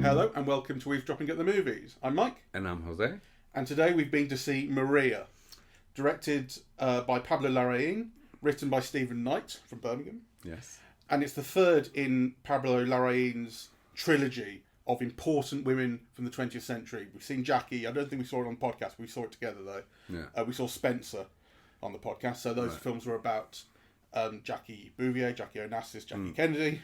Hello and welcome to Eavesdropping at the Movies. I'm Mike. And I'm José. And today we've been to see Maria, directed by Pablo Larraín, written by Stephen Knight from Birmingham. Yes. And it's the third in Pablo Larraín's trilogy of important women from the 20th century. We've seen Jackie. I don't think we saw it on the podcast. We saw it together, though. Yeah. We saw Spencer on the podcast. So those films were about Jackie Bouvier, Jackie Onassis, Jackie Kennedy,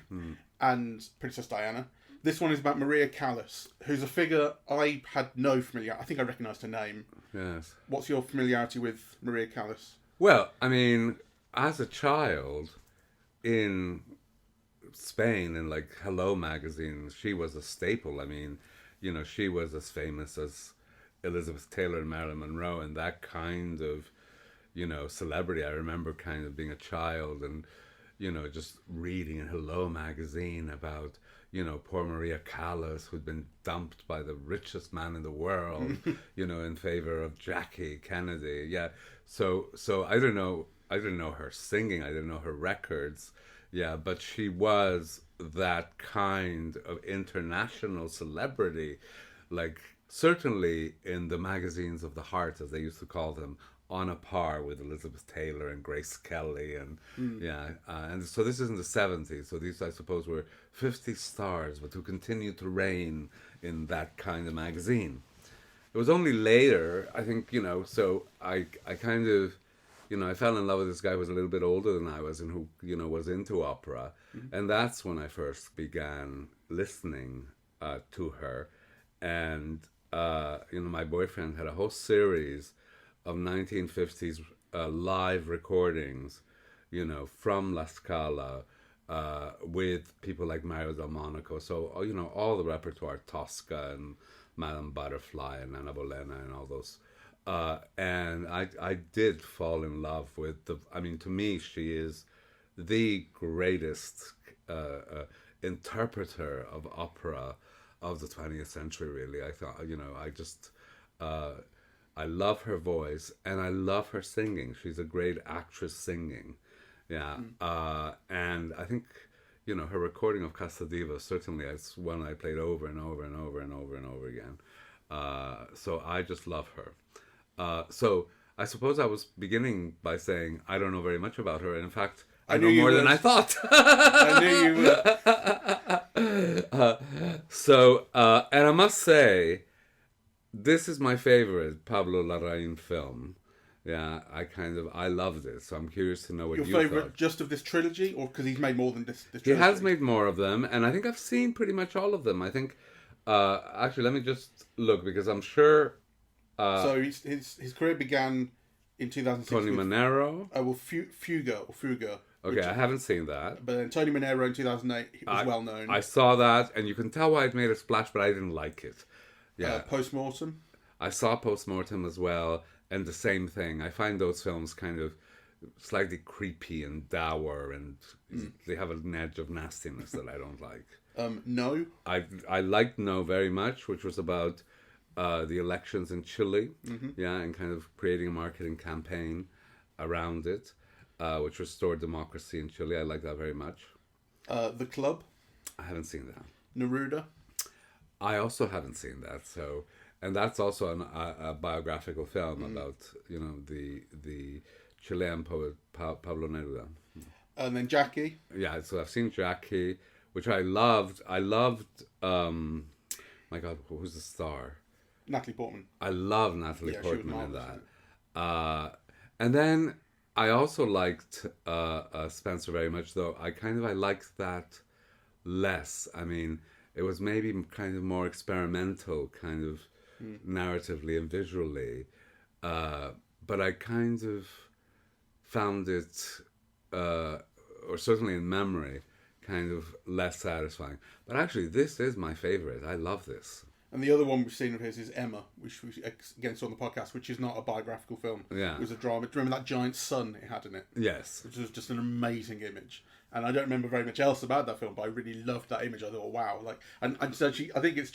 and Princess Diana. This one is about Maria Callas, who's a figure I had no familiarity. I think I recognised her name. Yes. What's your familiarity with Maria Callas? Well, I mean, as a child in Spain, in like Hello magazine, she was a staple. I mean, you know, she was as famous as Elizabeth Taylor and Marilyn Monroe and that kind of, you know, celebrity. I remember kind of being a child and, you know, just reading in Hello magazine about, you know, poor Maria Callas, who'd been dumped by the richest man in the world, you know, in favor of Jackie Kennedy. Yeah. So I didn't know her singing. I didn't know her records. Yeah. But she was that kind of international celebrity, like certainly in the magazines of the heart, as they used to call them, on a par with Elizabeth Taylor and Grace Kelly and and so this is in the 70s, so these I suppose were 50 stars but who continued to reign in that kind of magazine. It was only later, I think, you know, so I kind of, you know, I fell in love with this guy who was a little bit older than I was and who, you know, was into opera, and that's when I first began listening to her. And you know, my boyfriend had a whole series of 1950s live recordings, you know, from La Scala, with people like Mario del Monaco. So, you know, all the repertoire, Tosca and Madame Butterfly and Anna Bolena and all those. And I did fall in love with I mean, to me, she is the greatest interpreter of opera of the 20th century, really. I thought, you know, I love her voice and I love her singing. She's a great actress singing. Yeah. And I think, you know, her recording of Casa Diva certainly is one I played over and over and over and over and over again. So I just love her. So I suppose I was beginning by saying I don't know very much about her. And in fact, I know more than I thought. I knew you would. And I must say, this is my favorite Pablo Larraín film. Yeah, I loved it. So I'm curious to know what you thought. Your favourite just of this trilogy, or because he's made more than this trilogy? He has made more of them, and I think I've seen pretty much all of them. I think, actually, let me just look, because I'm sure... so his career began in 2006 Tony Manero. Fuga. Okay, I haven't seen that. But then Tony Manero in 2008 was well known. I saw that, and you can tell why it made a splash, but I didn't like it. Yeah. Postmortem. I saw Postmortem as well, and the same thing. I find those films kind of slightly creepy and dour, and they have an edge of nastiness that I don't like. No. I liked No very much, which was about the elections in Chile, and kind of creating a marketing campaign around it, which restored democracy in Chile. I like that very much. The Club. I haven't seen that. Neruda. I also haven't seen that. So, and that's also a biographical film about, you know, the Chilean poet Pablo Neruda. And then Jackie. Yeah, so I've seen Jackie, which I loved. My God, who's the star? Natalie Portman. I love Natalie Portman in that. And then I also liked Spencer very much, though I liked that less. I mean, it was maybe kind of more experimental, kind of narratively and visually. But I kind of found it, or certainly in memory, kind of less satisfying. But actually, this is my favorite. I love this. And the other one we've seen of his is Emma, which we again saw on the podcast, which is not a biographical film. Yeah. It was a drama. Do you remember that giant sun it had in it? Yes. Which was just an amazing image. And I don't remember very much else about that film, but I really loved that image. I thought, wow. And so actually, I think it's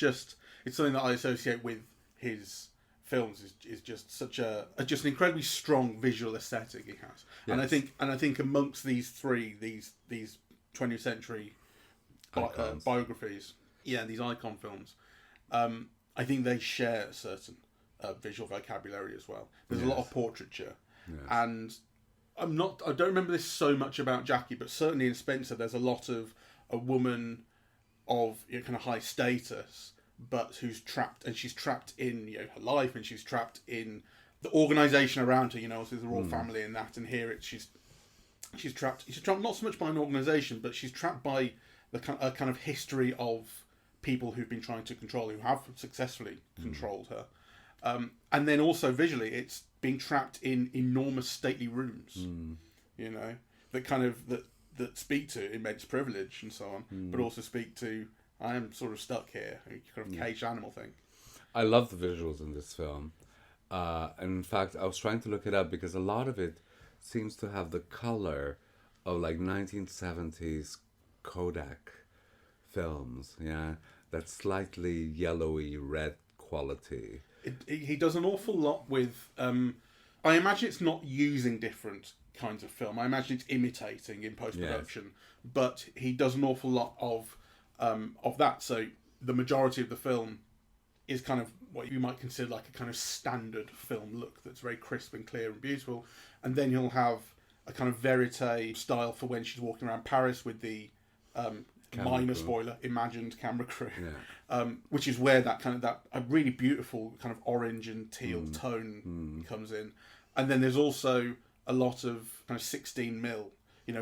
something that I associate with his films is just such just an incredibly strong visual aesthetic he has. Yes. And I think amongst these 20th century biographies, these icon films, I think they share a certain visual vocabulary as well. There's a lot of portraiture, and I don't remember this so much about Jackie, but certainly in Spencer there's a lot of a woman of kind of high status, but who's trapped, and she's trapped in her life, and she's trapped in the organisation around her. So the royal family and that, and here she's trapped. She's trapped not so much by an organisation, but she's trapped by a kind of history of people who've been trying to control, who have successfully controlled her. And then also visually, it's being trapped in enormous stately rooms, that kind of that speak to immense privilege and so on, but also speak to I am sort of stuck here, kind of caged animal thing. I love the visuals in this film. And in fact, I was trying to look it up because a lot of it seems to have the color of like 1970s Kodak films, that slightly yellowy red quality. He does an awful lot with. I imagine it's not using different kinds of film. I imagine it's imitating in post production, but he does an awful lot of that. So the majority of the film is kind of what you might consider like a kind of standard film look that's very crisp and clear and beautiful, and then you'll have a kind of verite style for when she's walking around Paris with the minor spoiler, imagined camera crew, which is where that kind of that a really beautiful kind of orange and teal tone comes in, and then there's also a lot of kind of 16mm,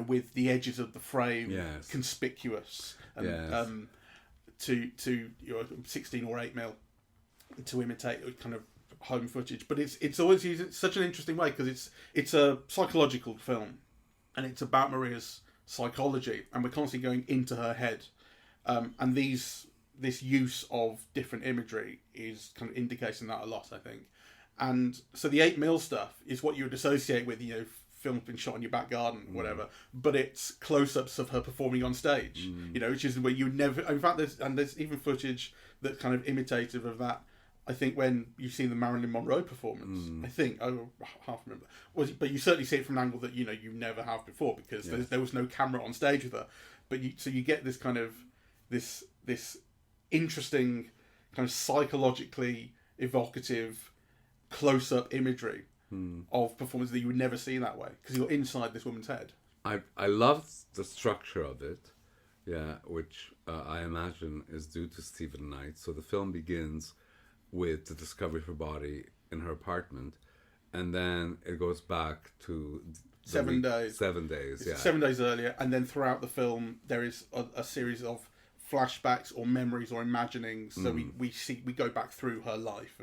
with the edges of the frame conspicuous, and to 16 or 8mm to imitate kind of home footage. But it's always used in such an interesting way because it's a psychological film, and it's about Maria's psychology, and we're constantly going into her head, and this use of different imagery is kind of indicating that a lot, I think. And so the 8mm stuff is what you would associate with film being shot in your back garden, whatever, but it's close-ups of her performing on stage, which is where you never. In fact, there's even footage that's kind of imitative of that. I think when you've seen the Marilyn Monroe performance, I think I half remember, but you certainly see it from an angle that you never have before because there was no camera on stage with her. But you get this kind of this interesting kind of psychologically evocative close-up imagery of performance that you would never see that way because you're inside this woman's head. I love the structure of it, which I imagine is due to Stephen Knight. So the film begins with the discovery of her body in her apartment, and then it goes back to 7 days. 7 days, 7 days earlier, and then throughout the film there is a series of flashbacks or memories or imaginings. So we go back through her life,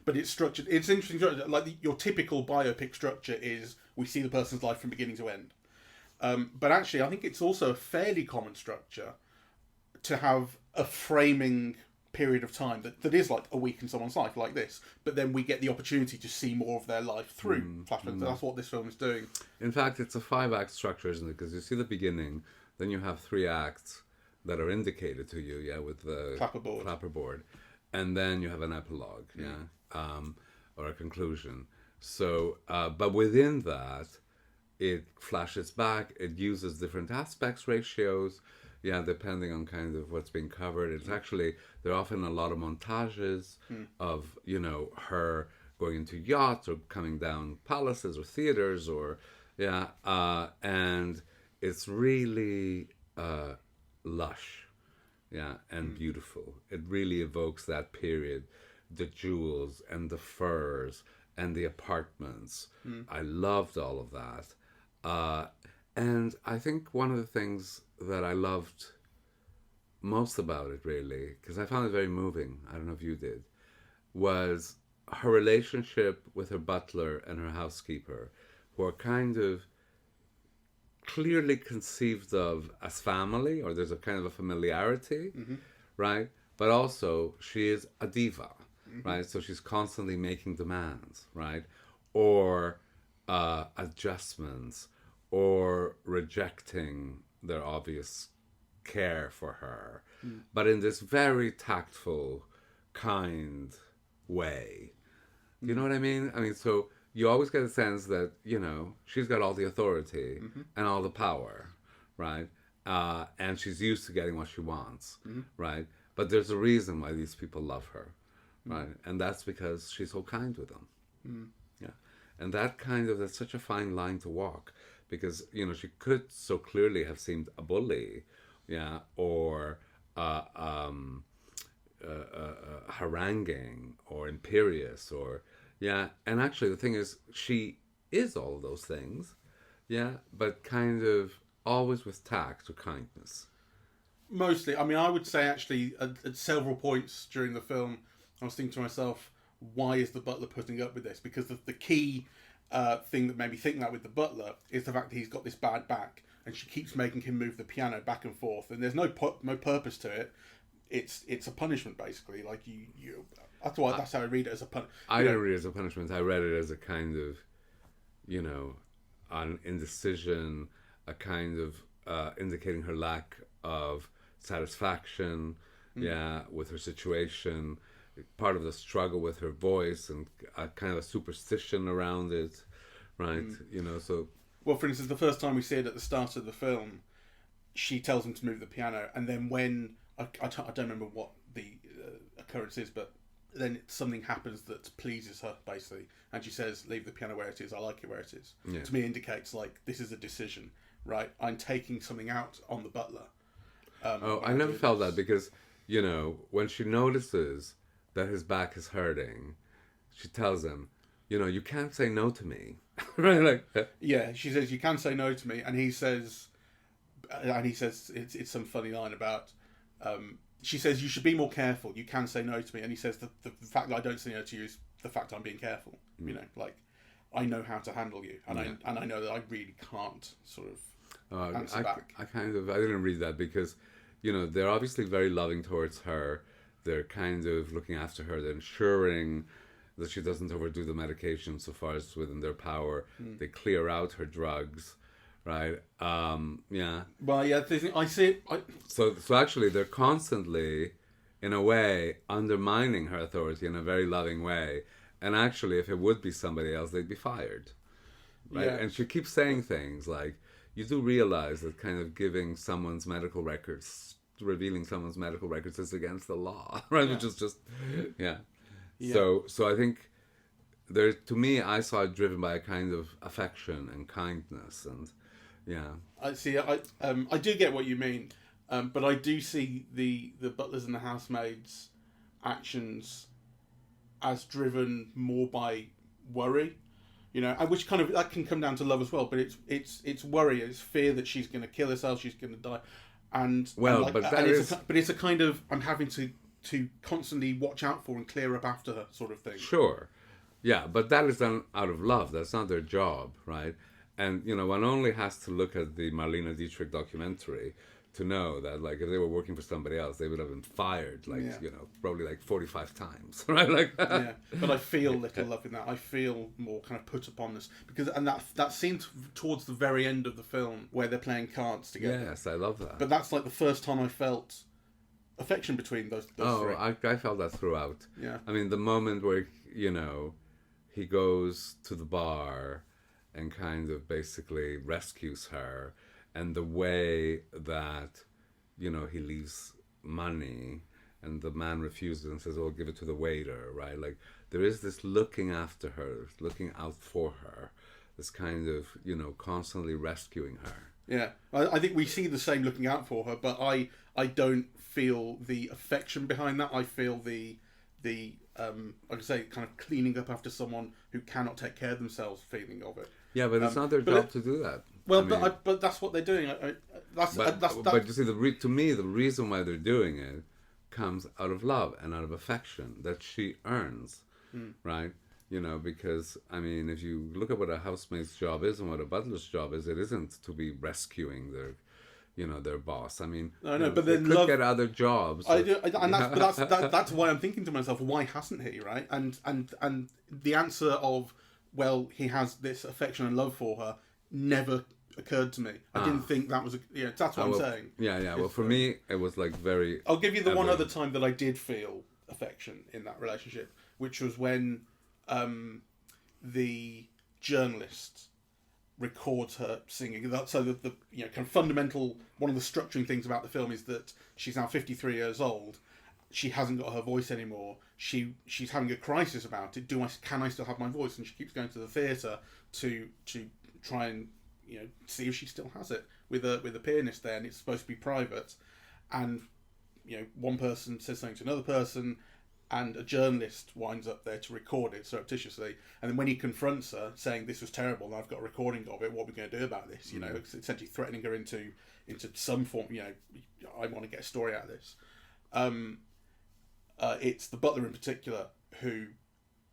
but it's structured. It's interesting structure. Like your typical biopic structure is we see the person's life from beginning to end. But actually, I think it's also a fairly common structure to have a framing period of time that is like a week in someone's life like this, but then we get the opportunity to see more of their life through flashbacks. That's what this film is doing. In fact, it's a 5-act structure, isn't it? Because you see the beginning, then you have 3 acts that are indicated to you, with the clapperboard, and then you have an epilogue, or a conclusion. So, but within that, it flashes back. It uses different aspects ratios. Depending on kind of what's being covered. It's actually, there are often a lot of montages of, her going into yachts or coming down palaces or theaters and it's really lush, and beautiful. It really evokes that period, the jewels and the furs and the apartments. I loved all of that. And I think one of the things that I loved most about it, really, because I found it very moving, I don't know if you did, was her relationship with her butler and her housekeeper, who are kind of clearly conceived of as family, or there's a kind of a familiarity, right? But also, she is a diva, right? So she's constantly making demands, right? Or adjustments, or rejecting their obvious care for her, but in this very tactful, kind way, You know what I mean? I mean, so you always get a sense that, you know, she's got all the authority and all the power, right? And she's used to getting what she wants, right? But there's a reason why these people love her, right? And that's because she's so kind with them. Yeah. And that's such a fine line to walk, because, you know, she could so clearly have seemed a bully, yeah, or haranguing or imperious, or, yeah. And actually the thing is, she is all of those things, yeah, but kind of always with tact or kindness. Mostly. I mean, I would say actually at several points during the film, I was thinking to myself, why is the butler putting up with this? Because the key thing that made me think that with the butler is the fact that he's got this bad back, and she keeps making him move the piano back and forth, and there's no purpose to it. It's a punishment, basically. Like you that's how I read it, as a punishment. I didn't read it as a punishment. I read it as a kind of, you know, an indecision, a kind of indicating her lack of satisfaction, yeah, with her situation, part of the struggle with her voice, and a kind of a superstition around it, right? You know, so... Well, for instance, the first time we see it at the start of the film, she tells him to move the piano, and then when... I don't remember what the occurrence is, but then something happens that pleases her, basically, and she says, leave the piano where it is, I like it where it is. Yeah. To me, indicates, like, this is a decision, right? I'm taking something out on the butler. I never felt that, because, you know, when she notices that his back is hurting, she tells him, you know, you can't say no to me. Right? Like, yeah, she says, you can say no to me, and he says it's some funny line about... she says, you should be more careful, you can say no to me, and he says, the fact that I don't say no to you is the fact I'm being careful. You know, like, I know how to handle you, and I know that I really can't sort of answer back. I didn't read that, because, you know, they're obviously very loving towards her. They're kind of looking after her. They're ensuring that she doesn't overdo the medication so far as within their power. They clear out her drugs, right? Yeah. Well, yeah, I see it. So actually, they're constantly, in a way, undermining her authority in a very loving way. And actually, if it would be somebody else, they'd be fired, right? Yeah. And she keeps saying things like, you do realize that kind of giving someone's medical records, revealing someone's medical records, is against the law, right? Yeah. Which is just, yeah. So I think there, to me, I saw it driven by a kind of affection and kindness, and yeah. I see. I do get what you mean, but I do see the butlers and the housemaids' actions as driven more by worry. You know, which kind of, that can come down to love as well, but it's worry, it's fear that she's going to kill herself, she's going to die, but it's a kind of, I'm having to constantly watch out for and clear up after her sort of thing. Sure, yeah, but that is done out of love. That's not their job, right? And, you know, one only has to look at the Marlene Dietrich documentary to know that, like, if they were working for somebody else, they would have been fired, like, you know, probably like 45 times, right? Like, yeah, but I feel little love in that. I feel more kind of put upon this, because, and that seemed towards the very end of the film where they're playing cards together. Yes, I love that. But that's like the first time I felt affection between those three. I felt that throughout. Yeah. I mean, the moment where, you know, he goes to the bar and kind of basically rescues her, and the way that, you know, he leaves money and the man refuses and says, oh, give it to the waiter, right? Like, there is this looking after her, looking out for her, this kind of, you know, constantly rescuing her. Yeah, I think we see the same looking out for her, but I don't feel the affection behind that. I feel the like I say, kind of cleaning up after someone who cannot take care of themselves feeling of it. Yeah, but it's not their job to do that. Well, but that's what they're doing. But you see, to me, the reason why they're doing it comes out of love and out of affection that she earns, right? You know, because, I mean, if you look at what a housemaid's job is and what a butler's job is, it isn't to be rescuing their boss. I mean, but then they could get other jobs. That's why I'm thinking to myself, why hasn't he, right? And the answer of, well, he has this affection and love for her never occurred to me. I didn't think that was that's what I'm saying. Yeah. Well, for me, it was like very... I'll give you the one other time that I did feel affection in that relationship, which was when the journalist records her singing. So the kind of fundamental, one of the structuring things about the film is that she's now 53 years old. She hasn't got her voice anymore. She's having a crisis about it. Can I still have my voice? And she keeps going to the theatre to try and see if she still has it with a pianist there, and it's supposed to be private. And one person says something to another person, and a journalist winds up there to record it surreptitiously. And then when he confronts her, saying this was terrible, and I've got a recording of it, what are we going to do about this? Essentially threatening her into some form. I want to get a story out of this. It's the butler in particular who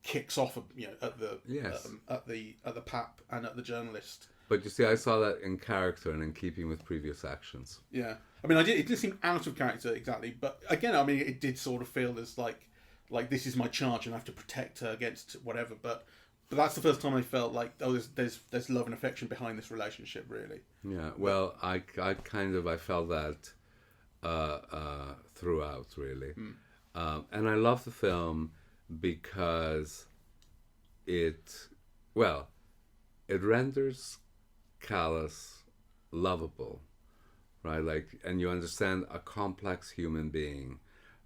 kicks off, at the pap and at the journalist. But you see, I saw that in character and in keeping with previous actions. Yeah, I mean, it didn't seem out of character exactly, but again, I mean, it did sort of feel as like this is my charge and I have to protect her against whatever. But that's the first time I felt like there's love and affection behind this relationship, really. Yeah, well, I felt that throughout, really. And I love the film because it renders Callas lovable, right? And you understand a complex human being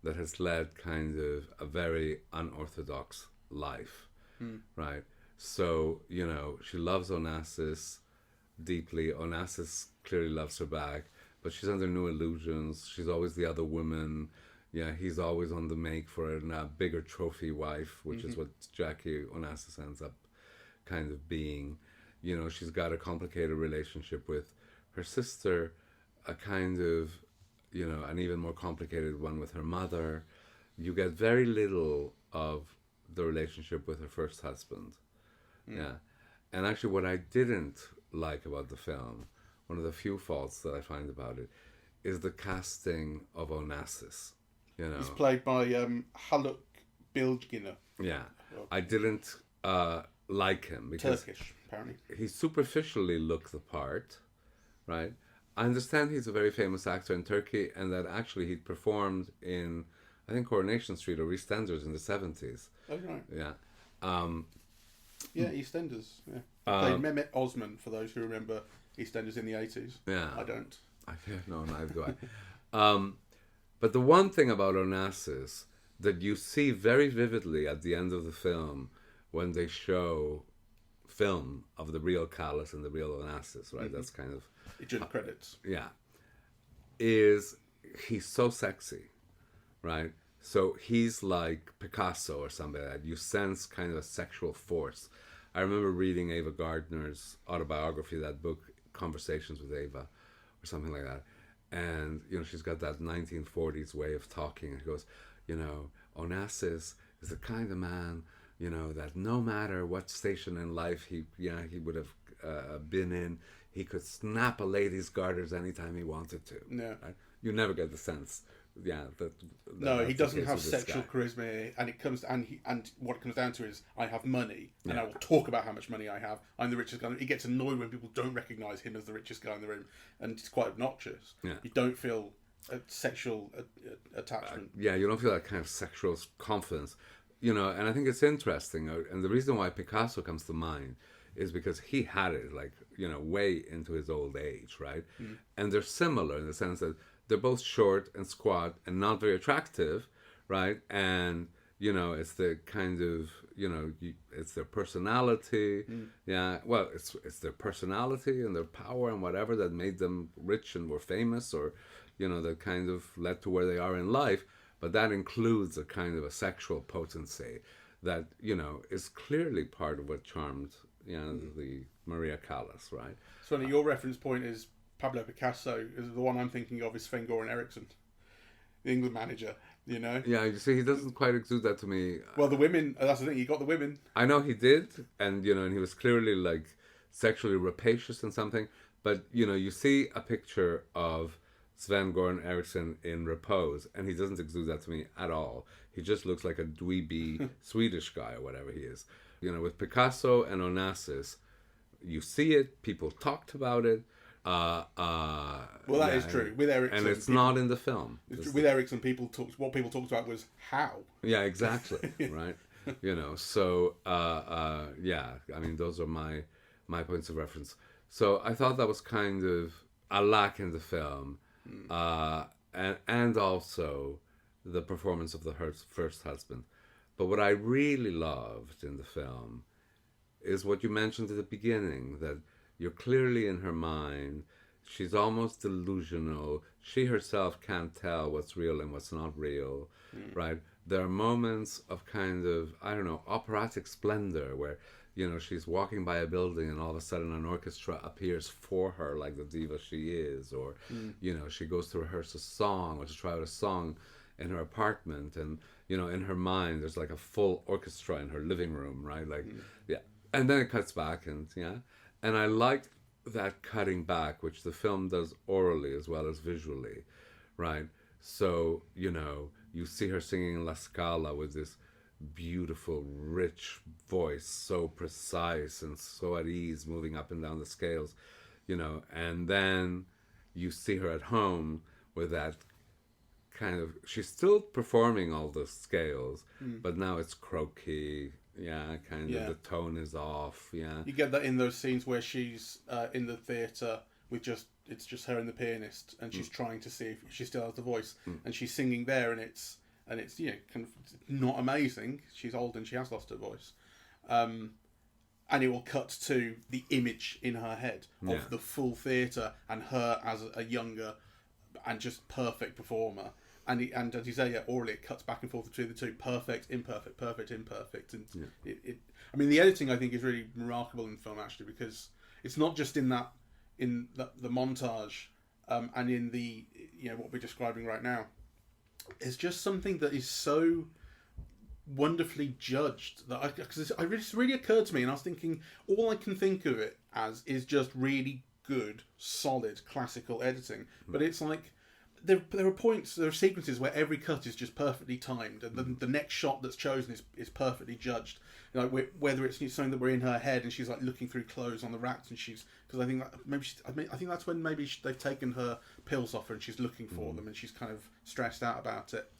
that has led kind of a very unorthodox life, right? So, she loves Onassis deeply. Onassis clearly loves her back, but she's under no illusions. She's always the other woman. Yeah, he's always on the make for a bigger trophy wife, which is what Jackie Onassis ends up kind of being. She's got a complicated relationship with her sister, a kind of, an even more complicated one with her mother. You get very little of the relationship with her first husband. Yeah. And actually what I didn't like about the film, one of the few faults that I find about it, is the casting of Onassis. He's played by Haluk Bilginer. Yeah. I didn't like him because Turkish, apparently. He superficially looked the part, right? I understand he's a very famous actor in Turkey and that actually he'd performed in, I think, Coronation Street or EastEnders in the 70s. Oh, right. Yeah. Yeah, EastEnders. Yeah. Played Mehmet Osman, for those who remember EastEnders in the 80s. Yeah. I don't. No, neither do I. But the one thing about Onassis that you see very vividly at the end of the film when they show film of the real Callas and the real Onassis, right? That's kind of... During the credits. Yeah. Is he's so sexy, right? So he's like Picasso or something like that. You sense kind of a sexual force. I remember reading Ava Gardner's autobiography, that book, Conversations with Ava, or something like that. And, she's got that 1940s way of talking. And she goes, Onassis is the kind of man, that no matter what station in life he would have been in, he could snap a lady's garters anytime he wanted to. Yeah. Right? You never get the sense. Yeah, no, he doesn't have sexual charisma, and what it comes down to is I have money, and I will talk about how much money I have. I'm the richest guy. He gets annoyed when people don't recognise him as the richest guy in the room, and it's quite obnoxious. Yeah. You don't feel a sexual attachment. Yeah, you don't feel that kind of sexual confidence, and I think it's interesting, and the reason why Picasso comes to mind is because he had it way into his old age, right? And they're similar in the sense that they're both short and squat and not very attractive, right? And, it's the kind of, it's their personality. Yeah, well, it's their personality and their power and whatever that made them rich and were famous or, that kind of led to where they are in life. But that includes a kind of a sexual potency that, is clearly part of what charmed, the Maria Callas, right? So your reference point is Pablo Picasso. Is the one I'm thinking of is Sven-Goran Eriksson, the England manager. Yeah, you see, he doesn't quite exude that to me. Well, the women. That's the thing. He got the women. I know he did, and and he was clearly like sexually rapacious and something. But you see a picture of Sven-Goran Eriksson in repose, and he doesn't exude that to me at all. He just looks like a dweeby Swedish guy or whatever he is. With Picasso and Onassis, you see it. People talked about it. Well, that is true. With Eriksson, and it's not in the film. With Eriksson, people talked about was how. Yeah, exactly. Right. you know. So yeah, I mean, those are my points of reference. So I thought that was kind of a lack in the film, and also the performance of the first husband. But what I really loved in the film is what you mentioned at the beginning, that you're clearly in her mind. She's almost delusional. She herself can't tell what's real and what's not real, right? There are moments of kind of, I don't know, operatic splendor where, you know, she's walking by a building and all of a sudden an orchestra appears for her like the diva she is, or, you know, she goes to rehearse a song or to try out a song in her apartment, and, you know, in her mind there's like a full orchestra in her living room, right? Like, yeah. And then it cuts back, and yeah. And I like that cutting back, which the film does orally as well as visually, right? So, you know, you see her singing La Scala with this beautiful, rich voice, so precise and so at ease, moving up and down the scales, you know, and then you see her at home with that kind of, she's still performing all the scales, but now it's croaky. Yeah, kind of the tone is off. Yeah, you get that in those scenes where she's in the theatre with it's just her and the pianist, and she's trying to see if she still has the voice, and she's singing there, and it's you know, kind of not amazing. She's old and she has lost her voice, and it will cut to the image in her head of the full theatre and her as a younger and just perfect performer. And as you say, yeah, orally it cuts back and forth between the two: perfect, imperfect, perfect, imperfect. And I mean, the editing I think is really remarkable in the film, actually, because it's not just in the montage and in the, you know, what we're describing right now. It's just something that is so wonderfully judged that because it really occurred to me, and I was thinking all I can think of it as is just really good, solid classical editing. But it's like, there are points, there are sequences where every cut is just perfectly timed, and the next shot that's chosen is perfectly judged. You know, whether it's something that we're in her head and she's like looking through clothes on the racks, and because I think that I think that's when maybe they've taken her pills off her and she's looking for them, and she's kind of stressed out about it.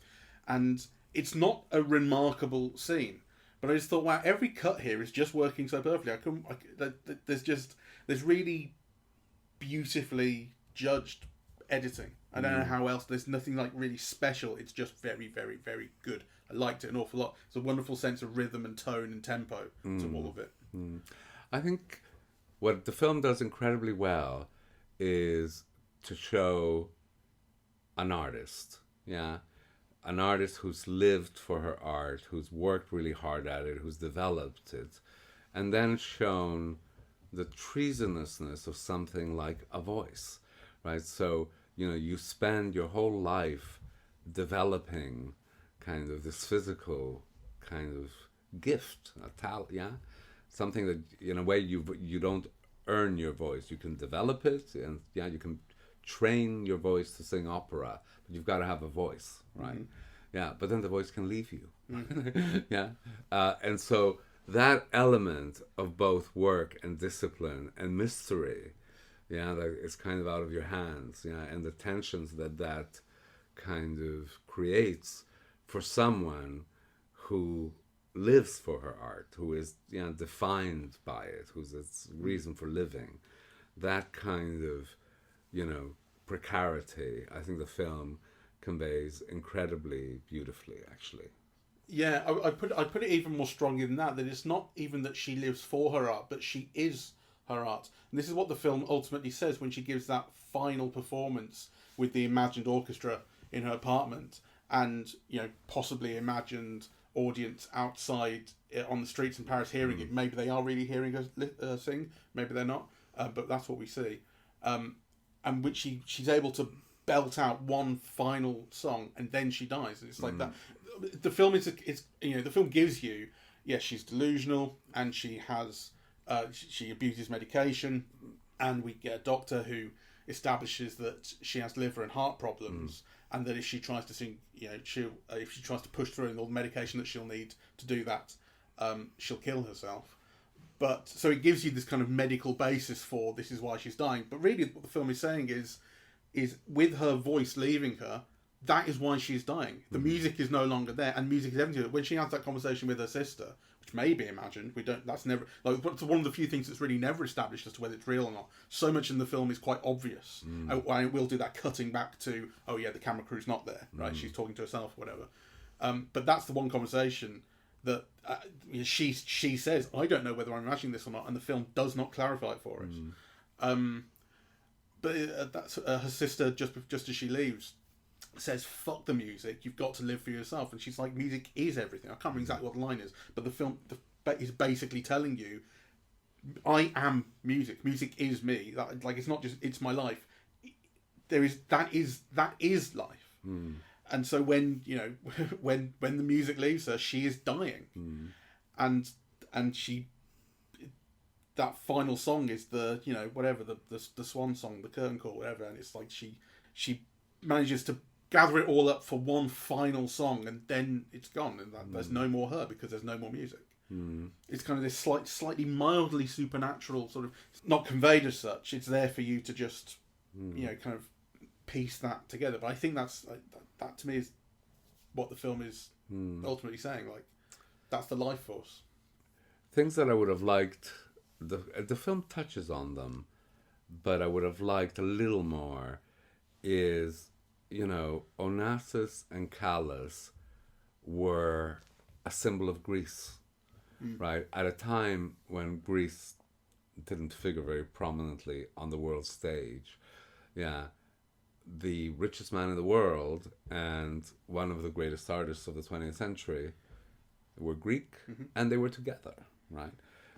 And it's not a remarkable scene, but I just thought, wow, every cut here is just working so perfectly. There's really beautifully judged editing. I don't know how else. There's nothing like really special. It's just very, very, very good. I liked it an awful lot. It's a wonderful sense of rhythm and tone and tempo to all of it. I think what the film does incredibly well is to show an artist. Yeah, an artist who's lived for her art, who's worked really hard at it, who's developed it, and then shown the treasonousness of something like a voice, right? So, you know, you spend your whole life developing kind of this physical kind of gift, a talent, yeah? Something that, in a way, you don't earn your voice. You can develop it, and yeah, you can train your voice to sing opera, but you've got to have a voice, right? Yeah, but then the voice can leave you. Yeah. And so that element of both work and discipline and mystery, yeah, that is kind of out of your hands, yeah, and the tensions that kind of creates for someone who lives for her art, who is, you know, defined by it, who's its reason for living. That kind of, you know, precarity, I think the film conveys incredibly beautifully, actually. Yeah, I put it even more strongly than that it's not even that she lives for her art, but she is her art. And this is what the film ultimately says when she gives that final performance with the imagined orchestra in her apartment, and, you know, possibly imagined audience outside on the streets in Paris hearing it. Maybe they are really hearing her sing, maybe they're not, but that's what we see. And which she's able to belt out one final song, and then she dies. It's like that. The film is you know, the film gives you, yes, she's delusional, and she has she abuses medication, and we get a doctor who establishes that she has liver and heart problems, and that if she tries to sing, you know, if she tries to push through and all the medication that she'll need to do that, she'll kill herself. But so it gives you this kind of medical basis for this is why she's dying. But really, what the film is saying is with her voice leaving her, that is why she's dying. The music is no longer there, and music is everything. When she has that conversation with her sister, which may be imagined, we don't. That's never like. It's one of the few things that's really never established as to whether it's real or not. So much in the film is quite obvious. And we'll do that cutting back to, oh yeah, the camera crew's not there, right? She's talking to herself or whatever. But that's the one conversation that she says, I don't know whether I'm imagining this or not, and the film does not clarify it for us. But that's her sister, just as she leaves, says, fuck the music, you've got to live for yourself. And she's like, music is everything. I can't remember exactly what the line is, but the film is basically telling you, I am music. Music is me. Like, it's not just, it's my life. That is life. And so when, you know, when the music leaves her, she is dying. And she, that final song is the, you know, whatever, the swan song, the curtain call, whatever. And it's like she manages to gather it all up for one final song, and then it's gone, and there's no more her because there's no more music. It's kind of this slightly mildly supernatural sort of, not conveyed as such. It's there for you to just, you know, kind of piece that together. But I think that's that to me is what the film is ultimately saying. Like, that's the life force. Things that I would have liked. The film touches on them, but I would have liked a little more is, you know, Onassis and Callas were a symbol of Greece, right? At a time when Greece didn't figure very prominently on the world stage. Yeah. The richest man in the world and one of the greatest artists of the 20th century were Greek, and they were together, right?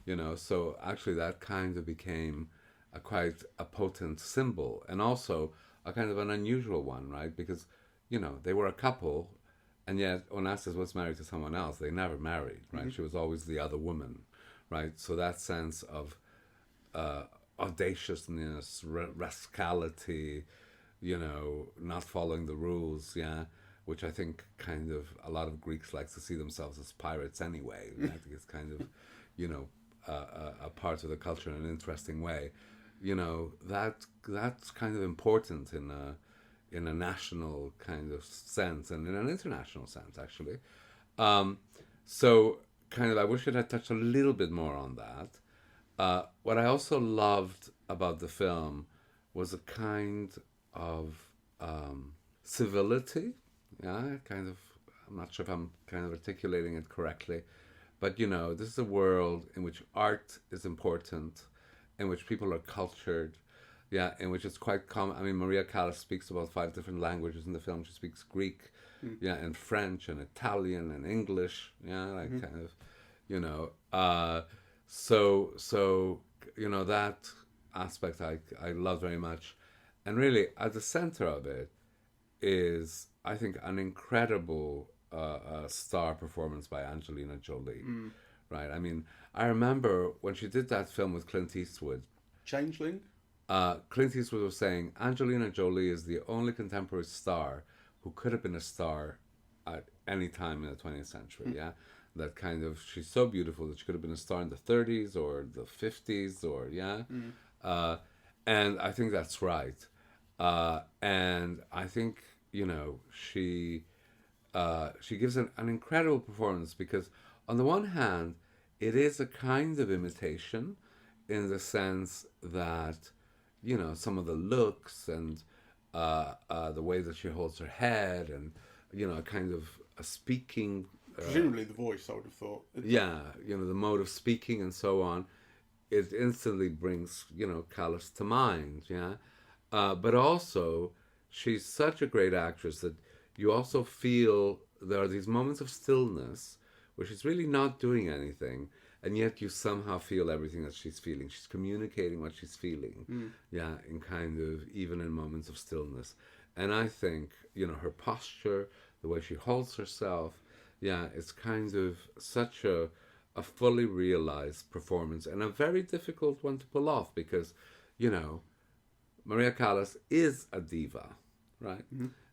You know, so actually that kind of became quite a potent symbol, and also a kind of an unusual one, right? Because, you know, they were a couple, and yet Onassis was married to someone else. They never married, right? She was always the other woman, right? So that sense of audaciousness, rascality, you know, not following the rules, yeah, which I think kind of a lot of Greeks like to see themselves as pirates anyway. I think it's kind of, you know, a part of the culture in an interesting way. You know, that's kind of important in a national kind of sense, and in an international sense, actually. So kind of, I wish it had touched a little bit more on that. What I also loved about the film was a kind of civility. Yeah, kind of, I'm not sure if I'm kind of articulating it correctly, but, you know, this is a world in which art is important, in which people are cultured, yeah, in which it's quite common. I mean, Maria Callas speaks about 5 different languages in the film. She speaks Greek, yeah, and French and Italian and English, yeah, like kind of, you know. So you know, that aspect I love very much. And really, at the center of it is, I think, an incredible star performance by Angelina Jolie, right? I mean, I remember when she did that film with Clint Eastwood. Changeling? Clint Eastwood was saying, Angelina Jolie is the only contemporary star who could have been a star at any time in the 20th century, yeah? That kind of, she's so beautiful that she could have been a star in the 30s or the 50s or, yeah? And I think that's right. And I think, you know, she gives an incredible performance because, on the one hand, it is a kind of imitation in the sense that, you know, some of the looks and the way that she holds her head and, you know, kind of a speaking... presumably the voice, I would have thought. Yeah, you know, the mode of speaking and so on, it instantly brings, you know, Callas to mind, yeah? But also, she's such a great actress that you also feel there are these moments of stillness where she's really not doing anything, and yet you somehow feel everything that she's feeling. She's communicating what she's feeling, yeah, in kind of, even in moments of stillness. And I think, you know, her posture, the way she holds herself, yeah, it's kind of such a fully realized performance, and a very difficult one to pull off because, you know, Maria Callas is a diva, right?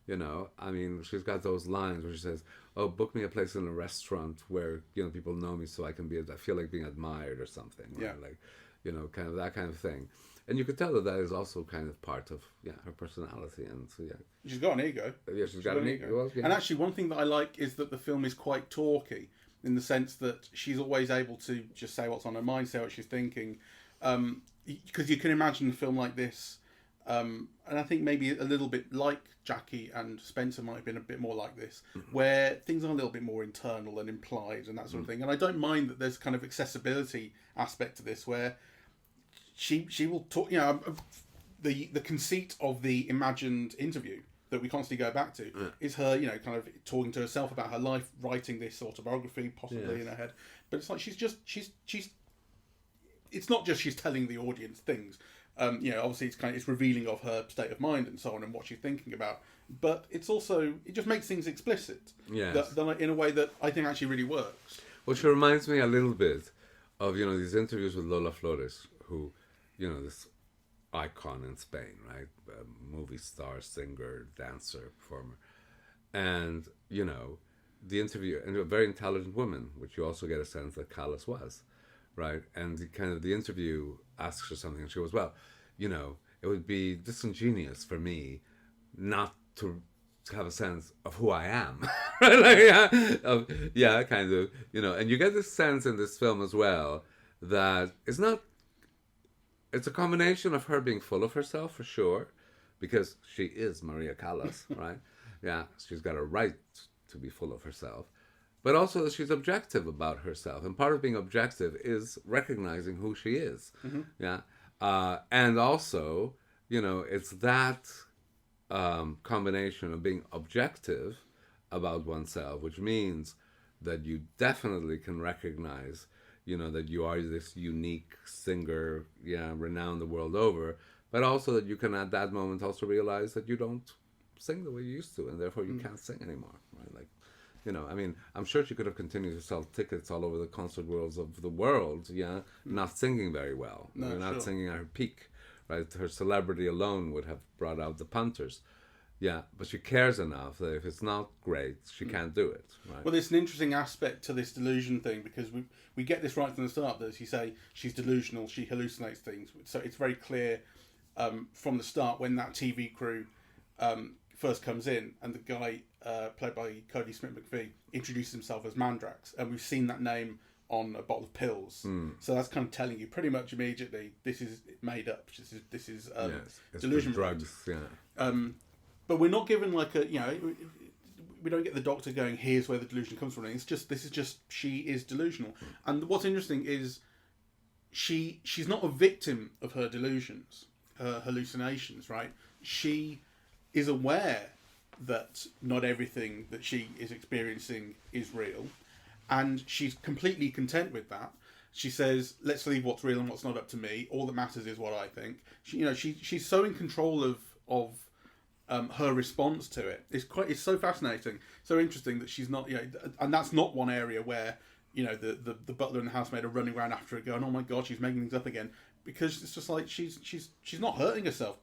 You know, I mean, she's got those lines where she says, "Oh, book me a place in a restaurant where, you know, people know me so I feel like being admired or something." Right? Yeah. Like, you know, kind of that kind of thing. and you could tell that is also kind of part of her personality, and so she's got an ego. Yeah, she's got an ego. Well, yeah. And actually, one thing that I like is that the film is quite talky in the sense that she's always able to just say what's on her mind, say what she's thinking. Because you can imagine a film like this, and I think maybe a little bit like Jackie and Spencer might have been a bit more like this, where things are a little bit more internal and implied and that sort of thing. And I don't mind that there's kind of accessibility aspect to this, where she will talk. The conceit of the imagined interview that we constantly go back to is her, kind of talking to herself about her life, writing this autobiography possibly in her head. But it's like she's it's not just she's telling the audience things. Obviously it's revealing of her state of mind and so on and what she's thinking about. But it's also, it just makes things explicit. Yes. In a way that I think actually really works. Well, she reminds me a little bit of, these interviews with Lola Flores, who, this icon in Spain, right? Movie star, singer, dancer, performer. And, the interview, and a very intelligent woman, which you also get a sense that Callas was. Right, and the interview asks her something, and she goes, "Well, it would be disingenuous for me not to have a sense of who I am." Right, like, kind of, and you get this sense in this film as well that it's a combination of her being full of herself for sure, because she is Maria Callas, right? Yeah, she's got a right to be full of herself. But also that she's objective about herself. And part of being objective is recognizing who she is. Mm-hmm. Yeah. And also, it's that combination of being objective about oneself, which means that you definitely can recognize, that you are this unique singer, renowned the world over, but also that you can at that moment also realize that you don't sing the way you used to, and therefore you can't sing anymore, right? Like, I'm sure she could have continued to sell tickets all over the concert worlds of the world, not singing very well, not singing at her peak, right? Her celebrity alone would have brought out the punters, but she cares enough that if it's not great, she can't do it, right? Well, there's an interesting aspect to this delusion thing, because we get this right from the start, that as you say, she's delusional, she hallucinates things, so it's very clear from the start when that TV crew first comes in, and the guy played by Cody Smith-McPhee introduces himself as Mandrax, and we've seen that name on a bottle of pills. So that's kind of telling you pretty much immediately this is made up. This is delusion drugs. But we're not given like we don't get the doctor going, here's where the delusion comes from. This is just she is delusional. And what's interesting is she's not a victim of her delusions, her hallucinations, right? She is aware that not everything that she is experiencing is real, and she's completely content with that. She says, "Let's leave what's real and what's not up to me. All that matters is what I think." She's so in control of her response to it. It's so fascinating, so interesting that she's not, and that's not one area where the butler and the housemaid are running around after her, going, "Oh my God, she's making things up again," because it's just like she's not hurting herself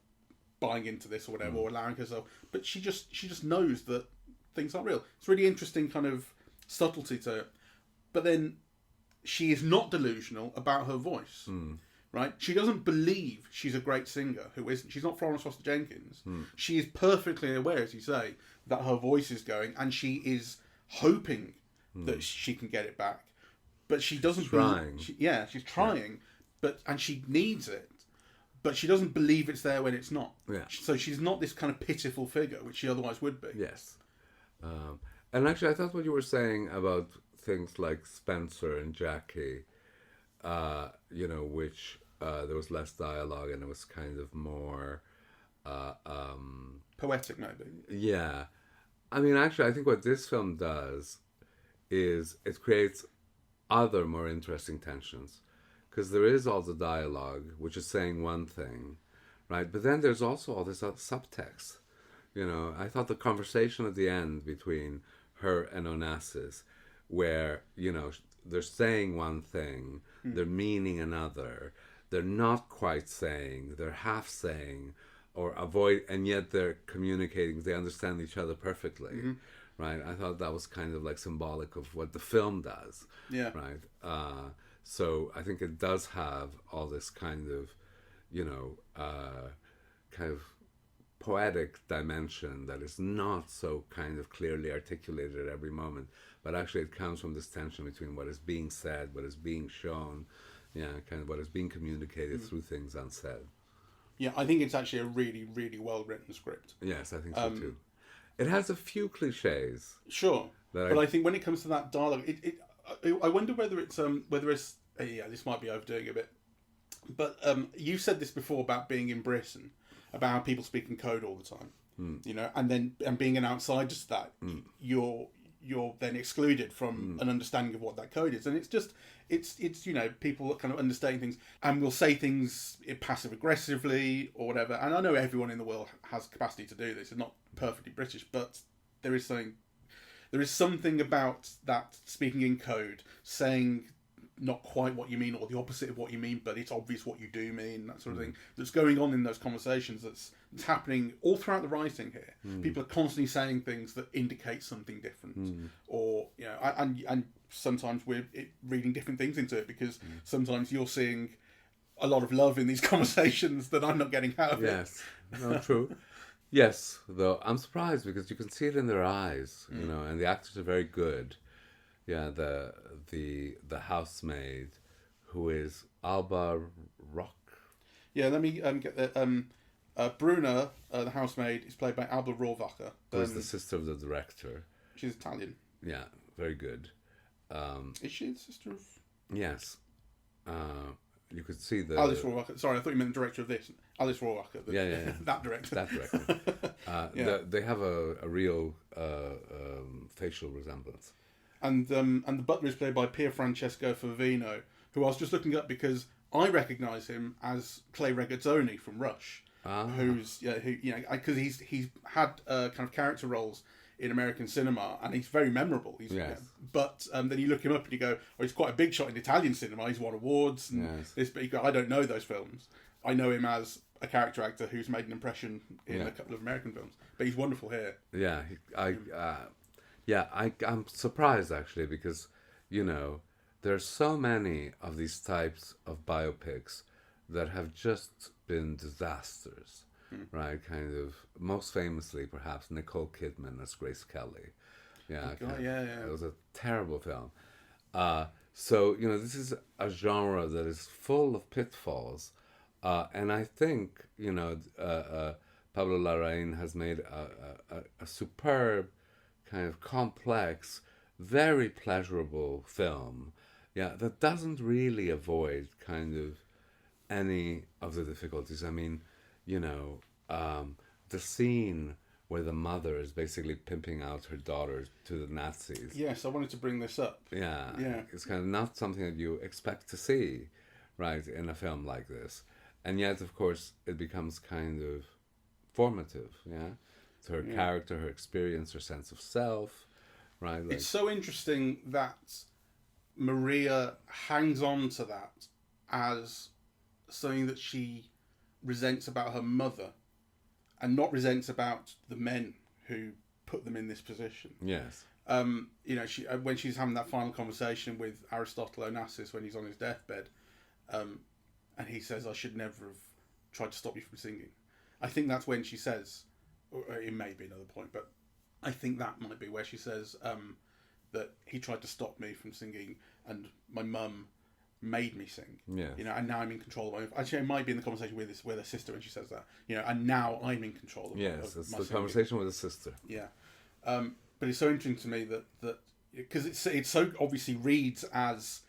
buying into this or whatever, or allowing herself, but she just knows that things aren't real. It's really interesting kind of subtlety to it. But then she is not delusional about her voice, right? She doesn't believe she's a great singer who isn't. She's not Florence Foster Jenkins. She is perfectly aware, as you say, that her voice is going, and she is hoping that she can get it back. But she doesn't trying. She's trying, and she needs it. But she doesn't believe it's there when it's not. Yeah. So she's not this kind of pitiful figure, which she otherwise would be. Yes. And actually, I thought what you were saying about things like Spencer and Jackie, which there was less dialogue and it was kind of more... poetic, maybe. Yeah. I mean, actually, I think what this film does is it creates other more interesting tensions. Because there is all the dialogue, which is saying one thing, right? But then there's also all this other subtext. I thought the conversation at the end between her and Onassis, where, they're saying one thing, they're meaning another, they're not quite saying, they're half saying, or avoid, and yet they're communicating, they understand each other perfectly, right? I thought that was kind of like symbolic of what the film does, right? So I think it does have all this kind of, kind of poetic dimension that is not so kind of clearly articulated at every moment, but actually it comes from this tension between what is being said, what is being shown, kind of what is being communicated through things unsaid. Yeah, I think it's actually a really, really well written script. Yes, I think so too. It has a few cliches. Sure, but I think when it comes to that dialogue, I wonder whether it's this might be overdoing it a bit, but you said this before about being in Britain, about how people speak in code all the time, and being an outsider to that, you're then excluded from an understanding of what that code is, and it's people kind of understaying things and will say things passive aggressively or whatever. And I know everyone in the world has capacity to do this. It's not perfectly British, but there is something about that speaking in code, saying not quite what you mean or the opposite of what you mean, but it's obvious what you do mean, that sort of thing, that's going on in those conversations, that's happening all throughout the writing here. People are constantly saying things that indicate something different, or and sometimes we're reading different things into it, because sometimes you're seeing a lot of love in these conversations that I'm not getting out of it. Yes, no, true. Yes, though I'm surprised because you can see it in their eyes, and the actors are very good. Yeah, the housemaid, who is Alba Rock. Yeah, let me get the Bruna, the housemaid, is played by Alba Rohrwacher. Who is the sister of the director. She's Italian. Yeah, very good. Is she the sister of? Yes. You could see the... Alice Rohrwacher. Sorry, I thought you meant the director of this. Alice Rohrwacher. Yeah. That director. That director. They have a real facial resemblance. And the butler is played by Pier Francesco Favino, who I was just looking up because I recognise him as Clay Regazzoni from Rush, because he's had kind of character roles in American cinema, and he's very memorable. But then you look him up and you go, oh, he's quite a big shot in Italian cinema. He's won awards and this, but you go, I don't know those films. I know him as a character actor who's made an impression in a couple of American films, but he's wonderful here. I'm surprised actually, because there's so many of these types of biopics that have just been disasters, right? Kind of most famously, perhaps Nicole Kidman as Grace Kelly. It was a terrible film. So this is a genre that is full of pitfalls, and I think Pablo Larraín has made a superb, kind of complex, very pleasurable film, that doesn't really avoid kind of any of the difficulties. I mean, the scene where the mother is basically pimping out her daughter to the Nazis. Yes, I wanted to bring this up. Yeah. It's kind of not something that you expect to see, right, in a film like this. And yet, of course, it becomes kind of formative, to her character, her experience, her sense of self, right? It's so interesting that Maria hangs on to that as something that she resents about her mother, and not resents about the men who put them in this position. Yes. She when she's having that final conversation with Aristotle Onassis when he's on his deathbed, and he says, "I should never have tried to stop you from singing." I think that's when she says, or it may be another point, but I think that might be where she says that he tried to stop me from singing, and my mum made me sing. Yeah. And now I'm in control of my own. Actually, it might be in the conversation with her sister when she says that. And now I'm in control of yes, of it's my the singing. conversation with the sister. Yeah. But it's so interesting to me that because it so obviously reads as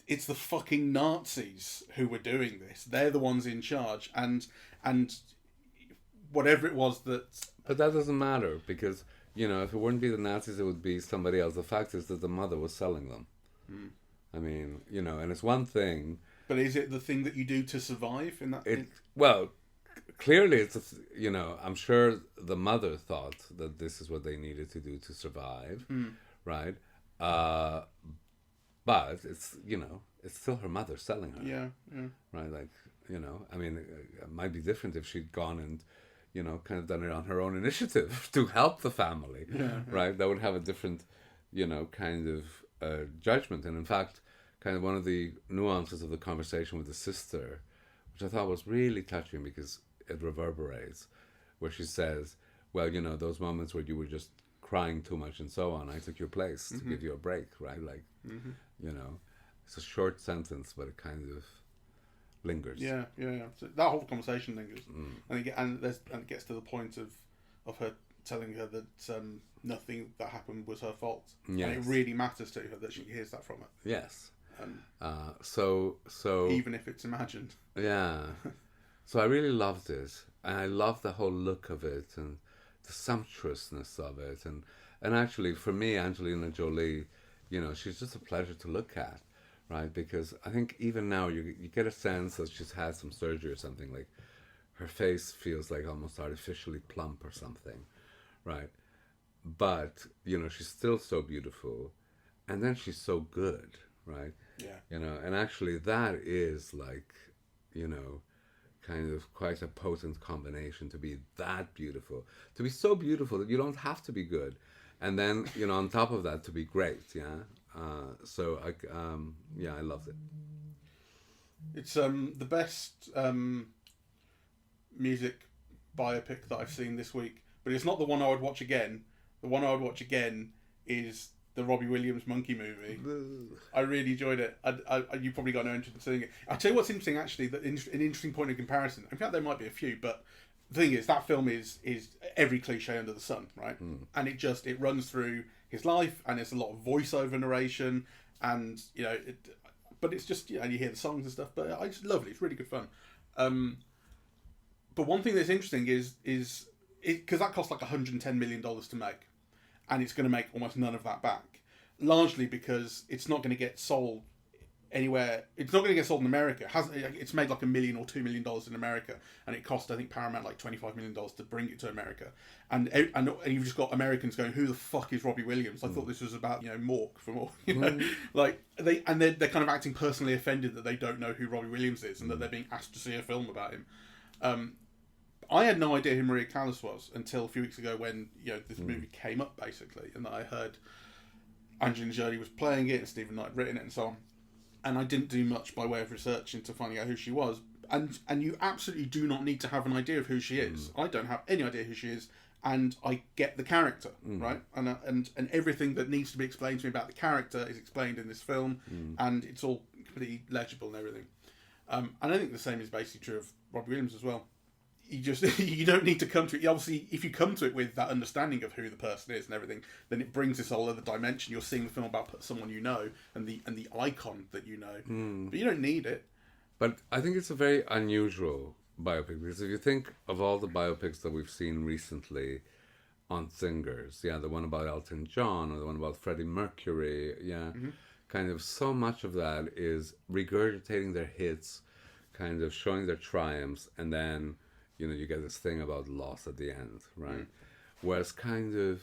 it's the fucking Nazis who were doing this. They're the ones in charge, and whatever it was that. But that doesn't matter, because if it wouldn't be the Nazis, it would be somebody else. The fact is that the mother was selling them. I mean, and it's one thing. But is it the thing that you do to survive in that? Well, clearly it's I'm sure the mother thought that this is what they needed to do to survive, right? But it's it's still her mother selling her. Yeah. Right, I mean, it might be different if she'd gone and kind of done it on her own initiative to help the family. Right, that would have a different kind of judgment. And in fact, kind of one of the nuances of the conversation with the sister which I thought was really touching because it reverberates, where she says, well, you know, those moments where you were just crying too much and so on, I took your place to give you a break, right? Like, you know, it's a short sentence, but it kind of lingers. Yeah. So that whole conversation lingers, and it gets to the point of her telling her that nothing that happened was her fault, and it really matters to her that she hears that from her. Yes. So even if it's imagined. Yeah. So I really loved it, and I love the whole look of it and the sumptuousness of it, and actually for me, Angelina Jolie, you know, she's just a pleasure to look at, right? Because I think even now you get a sense that she's had some surgery or something. Like her face feels like almost artificially plump or something, right? But you know, she's still so beautiful, and then she's so good, right? Yeah. You know, and actually that is like, you know, kind of quite a potent combination, to be that beautiful, to be so beautiful that you don't have to be good, and then, you know, on top of that, to be great. So I loved it. It's the best music biopic that I've seen this week, but it's not the one I would watch again. The one I would watch again is the Robbie Williams Monkey movie. I really enjoyed it. You probably got no interest in seeing it. I'll tell you what's interesting, actually, that an interesting point of comparison. In fact, there might be a few, but the thing is, that film is every cliche under the sun, right? And it runs through his life, and it's a lot of voiceover narration, and you know, but it's just, you know, you hear the songs and stuff. But it's lovely. It's really good fun. But one thing that's interesting is because that cost like $110 million to make, and it's going to make almost none of that back, largely because it's not going to get sold anywhere. It's not going to get sold in America. It's made like $1 million or $2 million in America, and it cost, I think, Paramount like $25 million to bring it to America. And you've just got Americans going, "Who the fuck is Robbie Williams? I thought this was about, you know, Mork from Mork." You know, like they're kind of acting personally offended that they don't know who Robbie Williams is, and that they're being asked to see a film about him. I had no idea who Maria Callas was until a few weeks ago when, you know, this movie came up, basically, and that I heard Angelina Jolie was playing it and Stephen Knight had written it and so on. And I didn't do much by way of research into finding out who she was. And you absolutely do not need to have an idea of who she is. I don't have any idea who she is, and I get the character, right? And everything that needs to be explained to me about the character is explained in this film, and it's all pretty legible and everything. And I think the same is basically true of Robbie Williams as well. You don't need to come to it. Obviously, if you come to it with that understanding of who the person is and everything, then it brings this whole other dimension. You're seeing the film about someone you know and the icon that you know, but you don't need it. But I think it's a very unusual biopic, because if you think of all the biopics that we've seen recently on singers, the one about Elton John or the one about Freddie Mercury, kind of so much of that is regurgitating their hits, kind of showing their triumphs, and then, you know, you get this thing about loss at the end, right? Whereas kind of,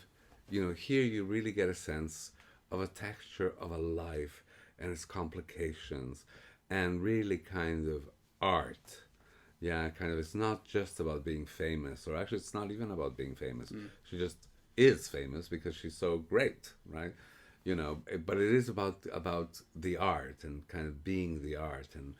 you know, here you really get a sense of a texture of a life and its complications, and really kind of art. Kind of, it's not just about being famous, or actually it's not even about being famous. She just is famous because she's so great, right? You know, but it is about the art and kind of being the art, and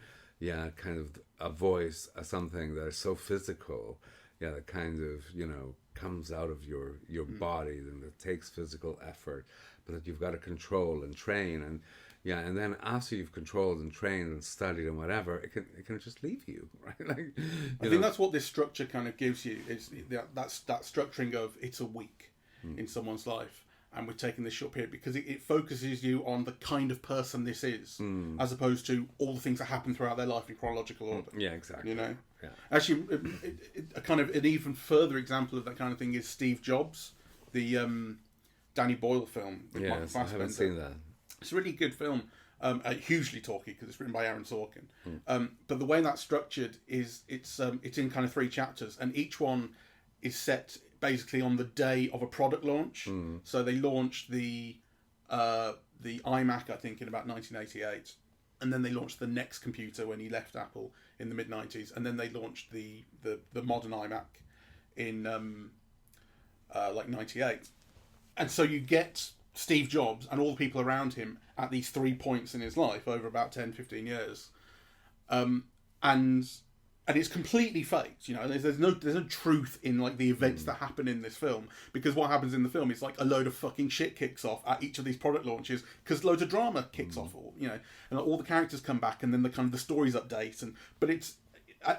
kind of a voice, something that is so physical, that kind of, you know, comes out of your body, and that takes physical effort, but that you've got to control and train, and and then after you've controlled and trained and studied and whatever, it can just leave you, right? Like, I think that's what this structure kind of gives you, is that structuring of it's a week in someone's life, and we're taking this short period because it focuses you on the kind of person this is, as opposed to all the things that happen throughout their life in chronological order. Yeah, exactly. You know, actually, a kind of an even further example of that kind of thing is Steve Jobs, the Danny Boyle film. Yes, I haven't seen that. It's a really good film, hugely talky because it's written by Aaron Sorkin. But the way that's structured is it's in kind of 3 chapters, and each one is set basically on the day of a product launch. So they launched the iMac, I think, in about 1988, and then they launched the next computer when he left Apple in the mid-90s, and then they launched the modern iMac in like 98. And so you get Steve Jobs and all the people around him at these 3 points in his life over about 10-15 years, and and it's completely faked. You know, there's no truth in like the events that happen in this film, because what happens in the film is like a load of fucking shit kicks off at each of these product launches because loads of drama kicks off, all, you know, and all the characters come back, and then the kind of the stories update, but it's.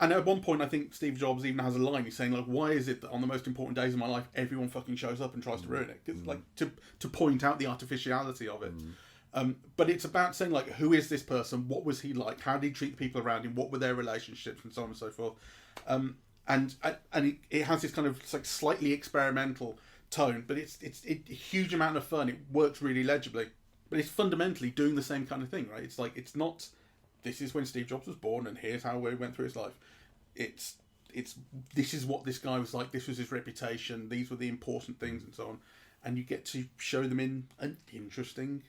And at one point, I think Steve Jobs even has a line. He's saying, like, why is it that on the most important days of my life, everyone fucking shows up and tries to ruin it? It's like to point out the artificiality of it. But it's about saying, like, who is this person? What was he like? How did he treat the people around him? What were their relationships? And so on and so forth. And it has this kind of like slightly experimental tone, but it's a huge amount of fun. It works really legibly. But it's fundamentally doing the same kind of thing, right? It's like, it's not... This is when Steve Jobs was born, and here's how he went through his life. This is what this guy was like. This was his reputation. These were the important things, and so on. And you get to show them in an interesting,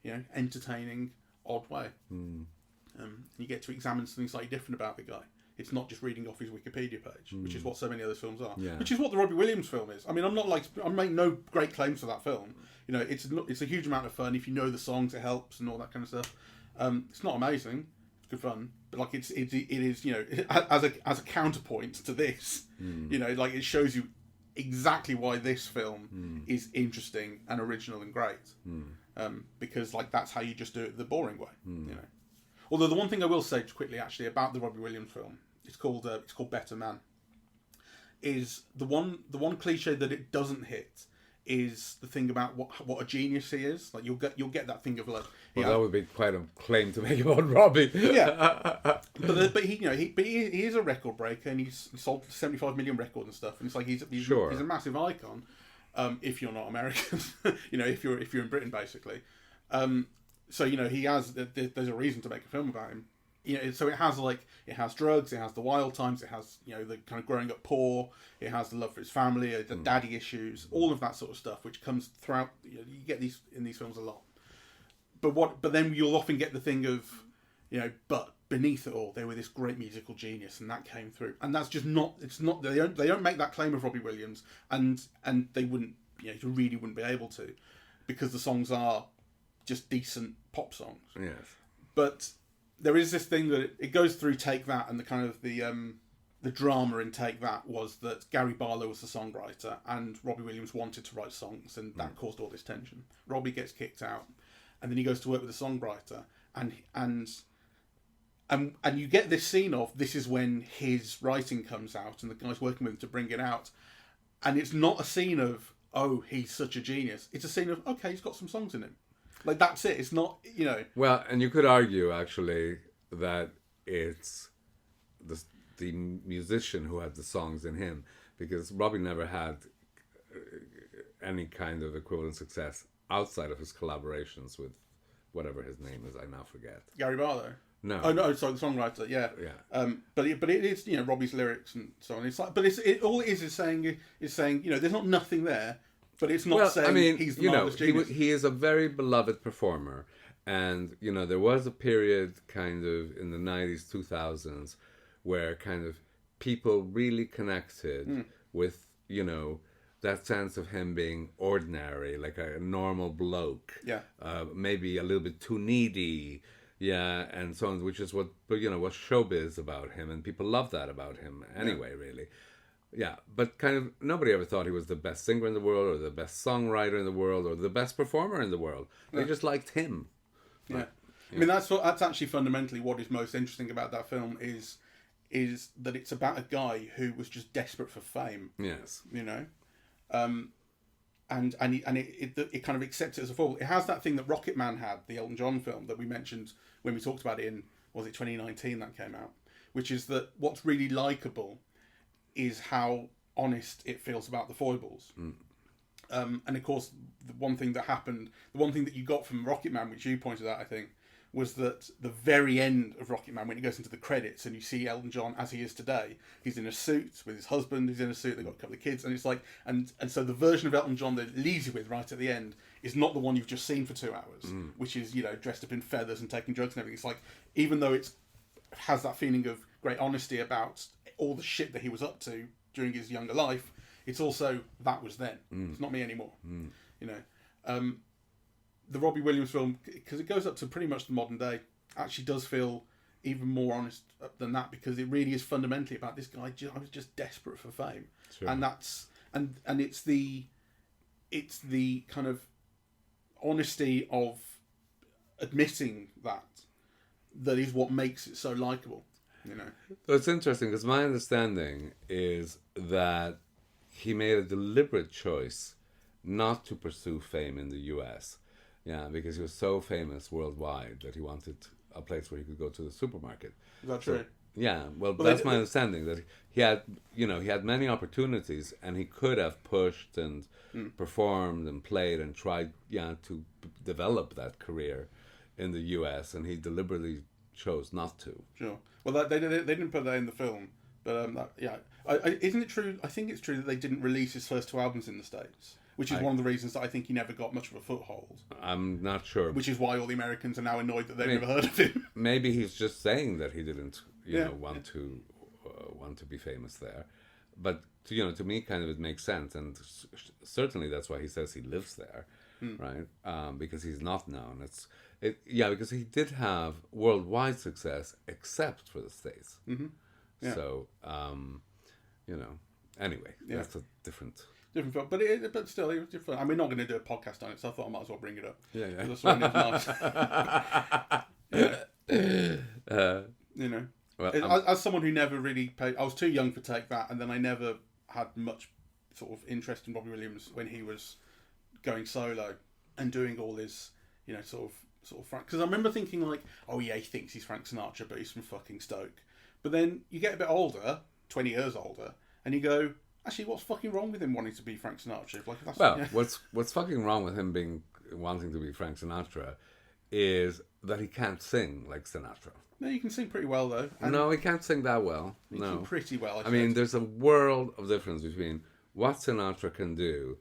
you know, entertaining, odd way. You get to examine something slightly different about the guy. It's not just reading off his Wikipedia page, which is what so many other films are. Yeah. Which is what the Robbie Williams film is. I mean, I'm making no great claims for that film. You know, it's a huge amount of fun. If you know the songs, it helps and all that kind of stuff. It's not amazing. It's good fun, but like it is, you know, as a counterpoint to this, you know, like it shows you exactly why this film is interesting and original and great, because like that's how you just do it the boring way, you know. Although the one thing I will say quickly actually about the Robbie Williams film, it's called Better Man, is the one cliche that it doesn't hit is the thing about what a genius he is. Like you'll get that thing of like. Well, that would be quite a claim to make about Robbie. Yeah, but he, you know, he is a record breaker, and he's sold 75 million records and stuff. And it's like he's a massive icon. If you're not American, you know, if you're in Britain, basically. So you know, there's a reason to make a film about him. You know, so it has drugs, it has the wild times, it has, you know, the kind of growing up poor, it has the love for his family, the daddy issues, all of that sort of stuff, which comes throughout. You know, you get these in these films a lot. But then you'll often get the thing of, you know, but beneath it all, they were this great musical genius, and that came through, and that's just not. It's not. They don't make that claim of Robbie Williams, and they wouldn't. You know, you really wouldn't be able to, because the songs are just decent pop songs. Yes. But there is this thing that it goes through Take That, and the kind of the drama in Take That was that Gary Barlow was the songwriter, and Robbie Williams wanted to write songs, and that caused all this tension. Robbie gets kicked out, and then he goes to work with the songwriter, and you get this scene of this is when his writing comes out, and the guy's working with him to bring it out, and it's not a scene of, oh, he's such a genius. It's a scene of, okay, he's got some songs in him. Like, that's it. It's not, you know... Well, and you could argue, actually, that it's the musician who had the songs in him, because Robbie never had any kind of equivalent success outside of his collaborations with whatever his name is. I now forget. Gary Barlow? No. Oh, no, sorry, the songwriter, yeah. Yeah. But it is, you know, Robbie's lyrics and so on. It's like, but all it is saying, you know, there's not nothing there, but it's not saying he's the marvelous genius. He is a very beloved performer, and you know there was a period kind of in the 90s, 2000s, where kind of people really connected with, you know, that sense of him being ordinary, like a normal bloke. Yeah. Maybe a little bit too needy. Yeah, and so on, which is what showbiz about him, and people love that about him anyway, really. Yeah, but kind of nobody ever thought he was the best singer in the world, or the best songwriter in the world, or the best performer in the world. They just liked him. Yeah. I mean, that's actually fundamentally what is most interesting about that film is that it's about a guy who was just desperate for fame. Yes. You know? And it kind of accepts it as a fall. It has that thing that Rocket Man had, the Elton John film that we mentioned when we talked about it in, was it 2019 that came out? Which is that what's really likeable is how honest it feels about the foibles. And of course, the one thing that you got from Rocket Man, which you pointed out, I think, was that the very end of Rocket Man, when it goes into the credits and you see Elton John as he is today, he's in a suit with his husband, he's in a suit, they've got a couple of kids, and it's like, and so the version of Elton John that it leaves you with right at the end is not the one you've just seen for 2 hours, which is, you know, dressed up in feathers and taking drugs and everything. It's like, even though it has that feeling of great honesty about all the shit that he was up to during his younger life, it's also, that was then. It's not me anymore. You know, the Robbie Williams film, because it goes up to pretty much the modern day, actually does feel even more honest than that, because it really is fundamentally about this guy. I was just desperate for fame, and that's and it's the kind of honesty of admitting that is what makes it so likable. So it's interesting because my understanding is that he made a deliberate choice not to pursue fame in the US. Yeah, because he was so famous worldwide that he wanted a place where he could go to the supermarket. Is that true? Yeah, well that's my understanding, that he had many opportunities and he could have pushed and performed and played and tried to develop that career in the US, and he deliberately chose not to. Sure. Well, they didn't put that in the film, but isn't it true? I think it's true that they didn't release his first 2 albums in the States, which is one of the reasons that I think he never got much of a foothold. I'm not sure. Which is why all the Americans are now annoyed that they've never heard of him. Maybe he's just saying that he didn't, want to be famous there, but to me, kind of it makes sense, and certainly that's why he says he lives there, right? Because he's not known. Because he did have worldwide success, except for the States. Mm-hmm. Yeah. So, anyway, that's a different film, but still, it was different. We're not going to do a podcast on it, so I thought I might as well bring it up. Yeah. That's what it was nice. Well, as someone who never really paid, I was too young to take that, and then I never had much sort of interest in Robbie Williams when he was going solo and doing all his, sort of Frank. Because I remember thinking like, oh yeah, he thinks he's Frank Sinatra, but he's from fucking Stoke. But then you get a bit older, 20 years older, and you go, actually, what's fucking wrong with him wanting to be Frank Sinatra? What's fucking wrong with him wanting to be Frank Sinatra is that he can't sing like Sinatra. No, you can sing pretty well though. No, he can't sing that well. You can pretty well. I mean, there's a world of difference between what Sinatra can do,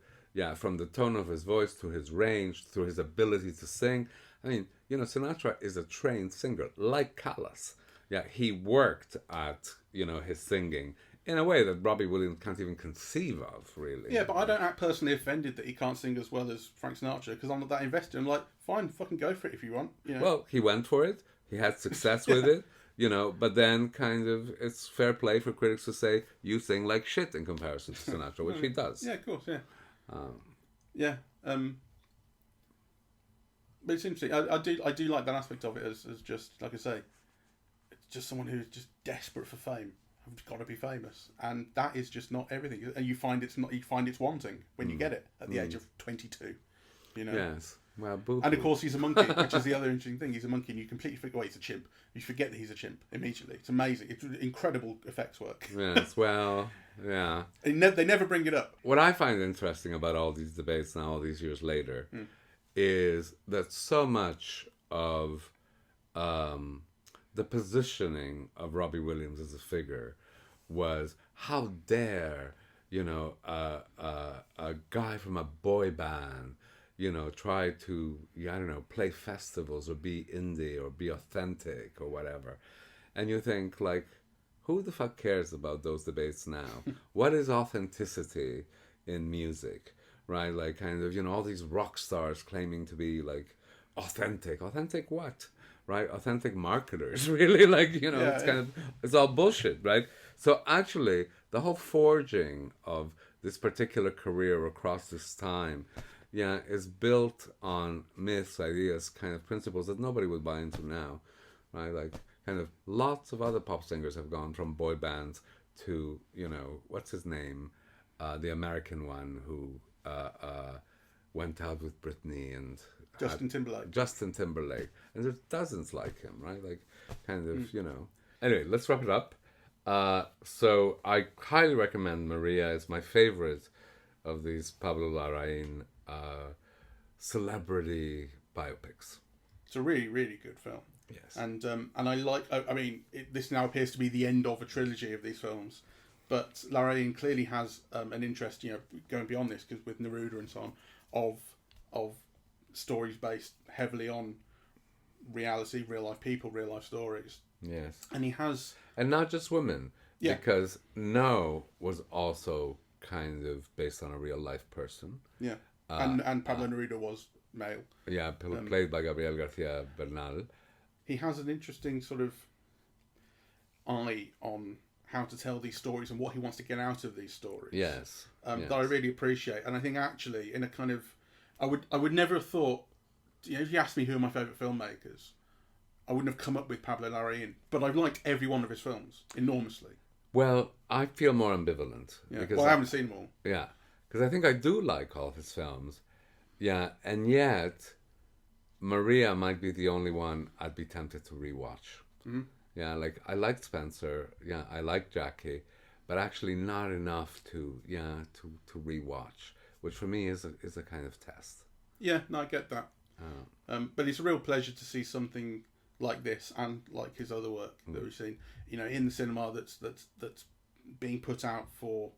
from the tone of his voice to his range, through his ability to sing. I mean, Sinatra is a trained singer, like Callas. Yeah, he worked at, his singing in a way that Robbie Williams can't even conceive of, really. Yeah, but I don't act personally offended that he can't sing as well as Frank Sinatra, because I'm not that invested. I'm like, fine, fucking go for it if you want. Well, he went for it. He had success with it, but then kind of it's fair play for critics to say you sing like shit in comparison to Sinatra, which he does. Yeah, of course, yeah. But it's interesting. I do like that aspect of it as just, like I say, it's just someone who's just desperate for fame. I've got to be famous, and that is just not everything. And you find it's not. You find it's wanting when you get it at the age of 22. Yes. Well, and of course he's a monkey, which is the other interesting thing. He's a monkey, and you completely forget. Well, he's a chimp. You forget that he's a chimp immediately. It's amazing. It's incredible effects work. Yes. Well. Yeah. They never bring it up. What I find interesting about all these debates now, all these years later, is that so much of the positioning of Robbie Williams as a figure was, how dare a guy from a boy band try to play festivals or be indie or be authentic or whatever. And you think, like, who the fuck cares about those debates now? What is authenticity in music, right? Like, kind of, all these rock stars claiming to be, like, authentic. Authentic what? Right? Authentic marketers, really? Like, it's all bullshit, right? So actually, the whole forging of this particular career across this time, is built on myths, ideas, kind of principles that nobody would buy into now, right? Like, kind of lots of other pop singers have gone from boy bands to, what's his name? The American one who went out with Britney and... Justin Timberlake. And there's dozens like him, right? Like, kind of, Anyway, let's wrap it up. So I highly recommend Maria. It's my favorite of these Pablo Larraín celebrity biopics. It's a really, really good film. Yes. And I like, this now appears to be the end of a trilogy of these films, but Larraín clearly has an interest, going beyond this, because with Neruda and so on, of stories based heavily on reality, real life people, real life stories. Yes. And he has... And not just women. Yeah. Because No was also kind of based on a real life person. Yeah. And Pablo Neruda was male. Yeah, played by Gabriel García Bernal. He has an interesting sort of eye on how to tell these stories and what he wants to get out of these stories. Yes. That I really appreciate. And I think actually, in a kind of, I would never have thought, if you asked me who are my favourite filmmakers, I wouldn't have come up with Pablo Larraín. But I've liked every one of his films enormously. Well, I feel more ambivalent. Yeah. Because I haven't seen them all. Yeah. Because I think I do like all of his films. Yeah. And yet, Maria might be the only one I'd be tempted to rewatch. Mm-hmm. Yeah, like I liked Spencer. Yeah, I liked Jackie, but actually not enough to rewatch, which for me is a kind of test. Yeah, no, I get that. But it's a real pleasure to see something like this and like his other work that we've seen, in the cinema that's being put out for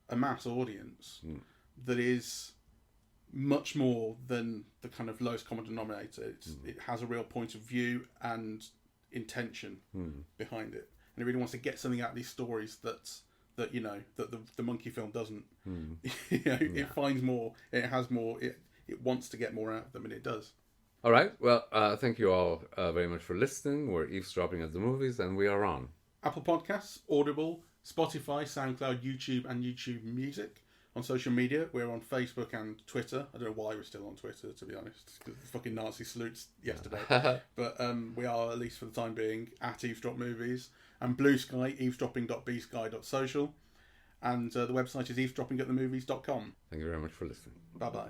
a mass audience that is much more than the kind of lowest common denominator. It has a real point of view and intention behind it, and it really wants to get something out of these stories that the monkey film doesn't. It finds more, it has more, it wants to get more out of them, and it does. All right, well, thank you all very much for listening. We're eavesdropping at the movies, and we are on Apple Podcasts, Audible, Spotify, SoundCloud, YouTube, and YouTube Music. On social media, we're on Facebook and Twitter. I don't know why we're still on Twitter, to be honest, because the fucking Nazi salutes yesterday. But we are, at least for the time being, at Eavesdrop Movies. And Blue Sky, eavesdropping.bsky.social. And the website is eavesdroppingatthemovies.com. Thank you very much for listening. Bye-bye.